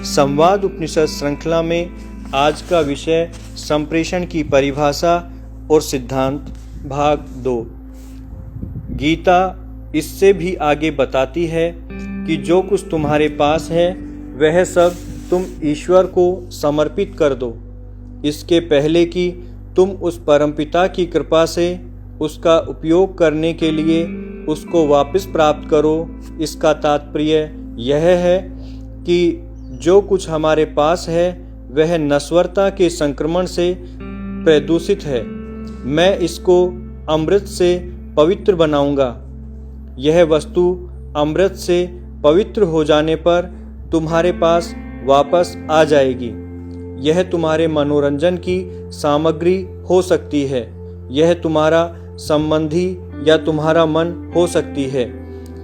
संवाद उपनिषद श्रृंखला में आज का विषय संप्रेषण की परिभाषा और सिद्धांत भाग 2। गीता इससे भी आगे बताती है कि जो कुछ तुम्हारे पास है वह सब तुम ईश्वर को समर्पित कर दो, इसके पहले कि तुम उस परमपिता की कृपा से उसका उपयोग करने के लिए उसको वापस प्राप्त करो। इसका तात्पर्य यह है कि जो कुछ हमारे पास है वह नश्वरता के संक्रमण से प्रदूषित है। मैं इसको अमृत से पवित्र बनाऊंगा। यह वस्तु अमृत से पवित्र हो जाने पर तुम्हारे पास वापस आ जाएगी। यह तुम्हारे मनोरंजन की सामग्री हो सकती है, यह तुम्हारा संबंधी या तुम्हारा मन हो सकती है।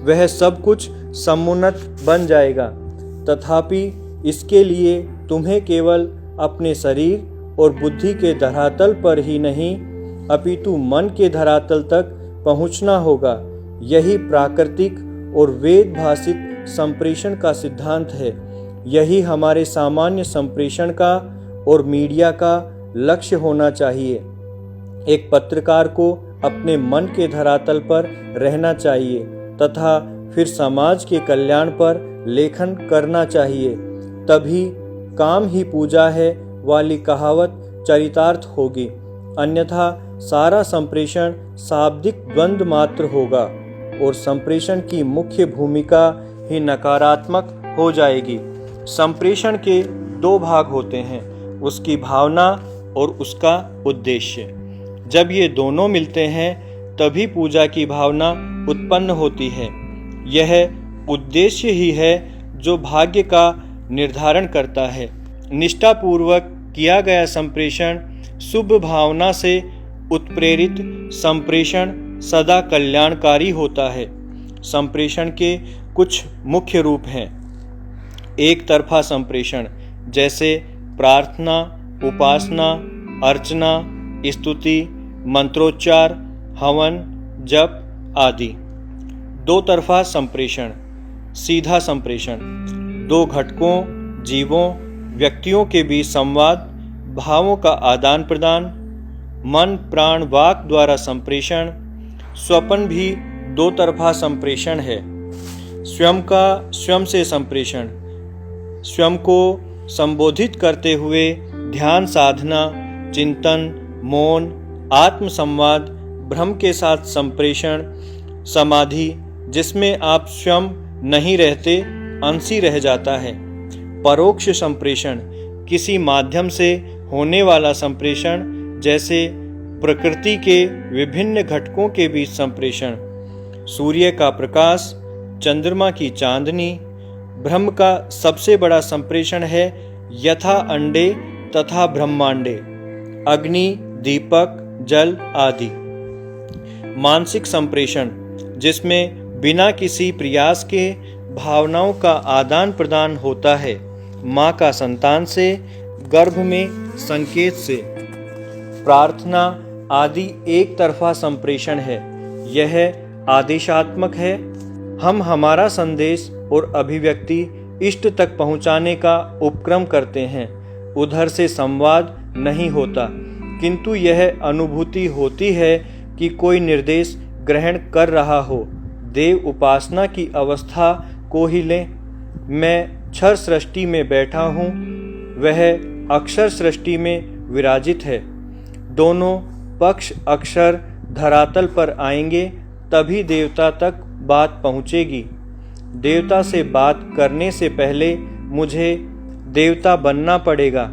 वह सब कुछ समुन्नत बन जाएगा, तथापि इसके लिए तुम्हें केवल अपने शरीर और बुद्धि के धरातल पर ही नहीं अपितु मन के धरातल तक पहुंचना होगा। यही प्राकृतिक और वेद भाषित संप्रेषण का सिद्धांत है। यही हमारे सामान्य संप्रेषण का और मीडिया का लक्ष्य होना चाहिए। एक पत्रकार को अपने मन के धरातल पर रहना चाहिए तथा फिर समाज के कल्याण पर लेखन करना चाहिए। तभी काम ही पूजा है वाली कहावत चरितार्थ होगी, अन्यथा सारा संप्रेषण शाब्दिक द्वंद मात्र होगा और संप्रेषण की मुख्य भूमिका ही नकारात्मक हो जाएगी। संप्रेषण के दो भाग होते हैं, उसकी भावना और उसका उद्देश्य। जब ये दोनों मिलते हैं तभी पूजा की भावना उत्पन्न होती है। यह उद्देश्य ही है जो भाग्य का निर्धारण करता है। निष्ठापूर्वक किया गया संप्रेषण शुभ भावना से उत्प्रेरित संप्रेषण सदा कल्याणकारी होता है। संप्रेषण के कुछ मुख्य रूप हैं। एक तरफा संप्रेषण जैसे प्रार्थना, उपासना, अर्चना, स्तुति, मंत्रोच्चार, हवन, जप आदि। दो तरफा संप्रेषण सीधा संप्रेषण, दो घटकों, जीवों, व्यक्तियों के बीच संवाद, भावों का आदान प्रदान, मन, प्राण, वाक द्वारा संप्रेषण। स्वपन भी दो तरफा संप्रेषण है। स्वयं का स्वयं से संप्रेषण, स्वयं को संबोधित करते हुए ध्यान साधना, चिंतन, मौन, आत्म संवाद, ब्रह्म के साथ संप्रेषण, समाधि जिसमें आप स्वयं नहीं रहते, अंशी रह जाता है। परोक्ष संप्रेषण किसी माध्यम से होने वाला संप्रेषण जैसे प्रकृति के विभिन्न घटकों के बीच संप्रेषण, सूर्य का प्रकाश, चंद्रमा की चांदनी। ब्रह्म का सबसे बड़ा संप्रेषण है यथा अंडे तथा ब्रह्मांडे, अग्नि, दीपक, जल आदि। मानसिक संप्रेषण जिसमें बिना किसी प्रयास के भावनाओं का आदान प्रदान होता है। माँ का संतान से, गर्भ में संकेत से। प्रार्थना आदि एक तरफा संप्रेषण है। यह आदेशात्मक है। हम हमारा संदेश और अभिव्यक्ति इष्ट तक पहुँचाने का उपक्रम करते हैं। उधर से संवाद नहीं होता, किंतु यह अनुभूति होती है कि कोई निर्देश ग्रहण कर रहा हो। देव उपासना की अवस्था को ही लें। मैं क्षर सृष्टि में बैठा हूँ, वह अक्षर सृष्टि में विराजित है। दोनों पक्ष अक्षर धरातल पर आएंगे तभी देवता तक बात पहुँचेगी। देवता से बात करने से पहले मुझे देवता बनना पड़ेगा,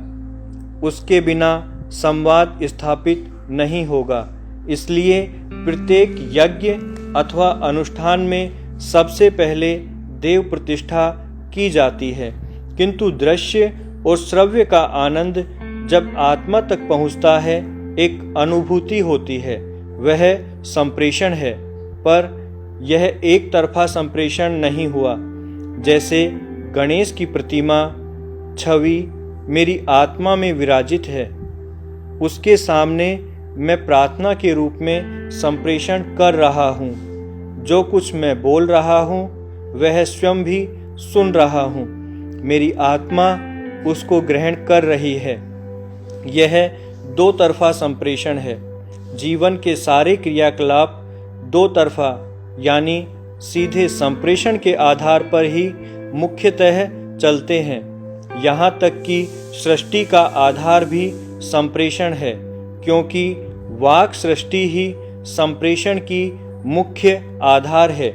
उसके बिना संवाद स्थापित नहीं होगा। इसलिए प्रत्येक यज्ञ अथवा अनुष्ठान में सबसे पहले देव प्रतिष्ठा की जाती है, किंतु दृश्य और श्रव्य का आनंद जब आत्मा तक पहुँचता है एक अनुभूति होती है, वह संप्रेषण है। पर यह एक तरफा संप्रेषण नहीं हुआ। जैसे गणेश की प्रतिमा, छवि मेरी आत्मा में विराजित है, उसके सामने मैं प्रार्थना के रूप में संप्रेषण कर रहा हूँ। जो कुछ मैं बोल रहा हूँ वह स्वयं भी सुन रहा हूँ। मेरी आत्मा उसको ग्रहण कर रही है। यह दो तरफा संप्रेषण है। जीवन के सारे क्रियाकलाप दो तरफा यानी सीधे संप्रेषण के आधार पर ही मुख्यतः चलते हैं। यहाँ तक कि सृष्टि का आधार भी संप्रेषण है, क्योंकि वाक् सृष्टि ही संप्रेषण की मुख्य आधार है।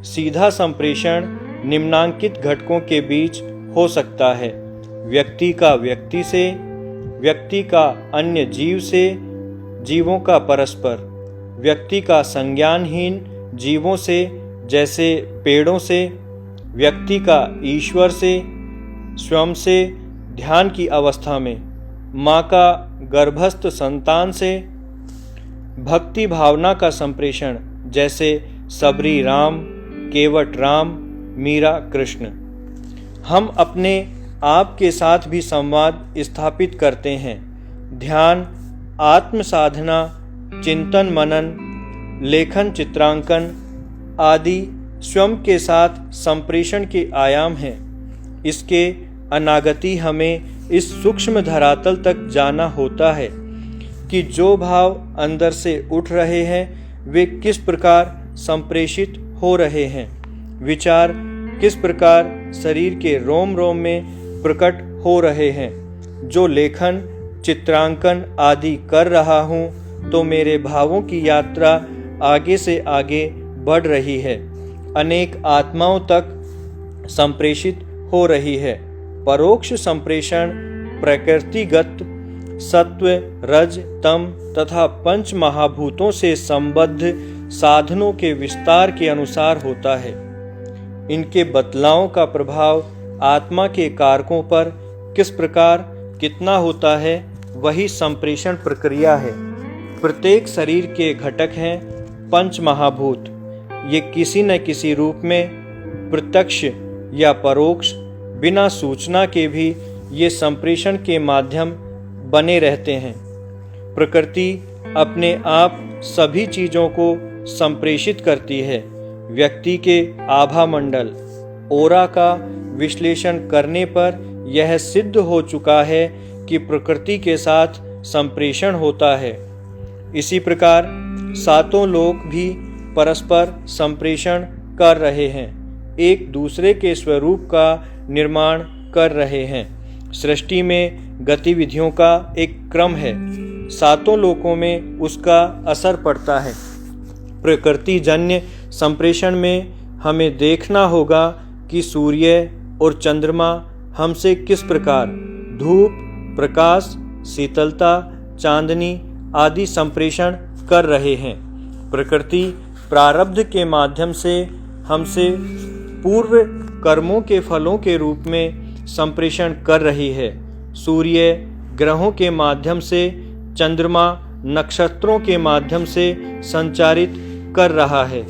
सीधा संप्रेषण निम्नांकित घटकों के बीच हो सकता है: व्यक्ति का व्यक्ति से, व्यक्ति का अन्य जीव से, जीवों का परस्पर, व्यक्ति का संज्ञानहीन जीवों से जैसे पेड़ों से, व्यक्ति का ईश्वर से, स्वयं से ध्यान की अवस्था में, माँ का गर्भस्थ संतान से, भक्ति भावना का संप्रेषण जैसे सबरी राम, केवट राम, मीरा कृष्ण। हम अपने आप के साथ भी संवाद स्थापित करते हैं। ध्यान, आत्म साधना, चिंतन मनन, लेखन चित्रांकन आदि स्वयं के साथ संप्रेषण के आयाम हैं। इसके अनागति हमें इस सूक्ष्म धरातल तक जाना होता है कि जो भाव अंदर से उठ रहे हैं वे किस प्रकार संप्रेषित हो रहे हैं। विचार किस प्रकार शरीर के रोम रोम में प्रकट हो रहे हैं। जो लेखन चित्रांकन आदि कर रहा हूँ तो मेरे भावों की यात्रा आगे से आगे बढ़ रही है, अनेक आत्माओं तक संप्रेषित हो रही है। परोक्ष संप्रेषण प्रकृतिगत सत्व, रज, तम तथा पंच महाभूतों से संबद्ध साधनों के विस्तार के अनुसार होता है। इनके बदलावों का प्रभाव आत्मा के कारकों पर किस प्रकार कितना होता है, वही संप्रेषण प्रक्रिया है। प्रत्येक शरीर के घटक हैं पंच महाभूत। ये किसी न किसी रूप में प्रत्यक्ष या परोक्ष बिना सूचना के भी ये संप्रेषण के माध्यम बने रहते हैं। प्रकृति अपने आप सभी चीज़ों को संप्रेषित करती है। व्यक्ति के आभा मंडल ओरा का विश्लेषण करने पर यह सिद्ध हो चुका है कि प्रकृति के साथ संप्रेषण होता है। इसी प्रकार सातों लोक भी परस्पर संप्रेषण कर रहे हैं, एक दूसरे के स्वरूप का निर्माण कर रहे हैं। सृष्टि में गतिविधियों का एक क्रम है, सातों लोकों में उसका असर पड़ता है। प्रकृति जन्य संप्रेषण में हमें देखना होगा कि सूर्य और चंद्रमा हमसे किस प्रकार धूप, प्रकाश, शीतलता, चांदनी आदि संप्रेषण कर रहे हैं। प्रकृति प्रारब्ध के माध्यम से हमसे पूर्व कर्मों के फलों के रूप में संप्रेषण कर रही है। सूर्य ग्रहों के माध्यम से, चंद्रमा नक्षत्रों के माध्यम से संचारित कर रहा है।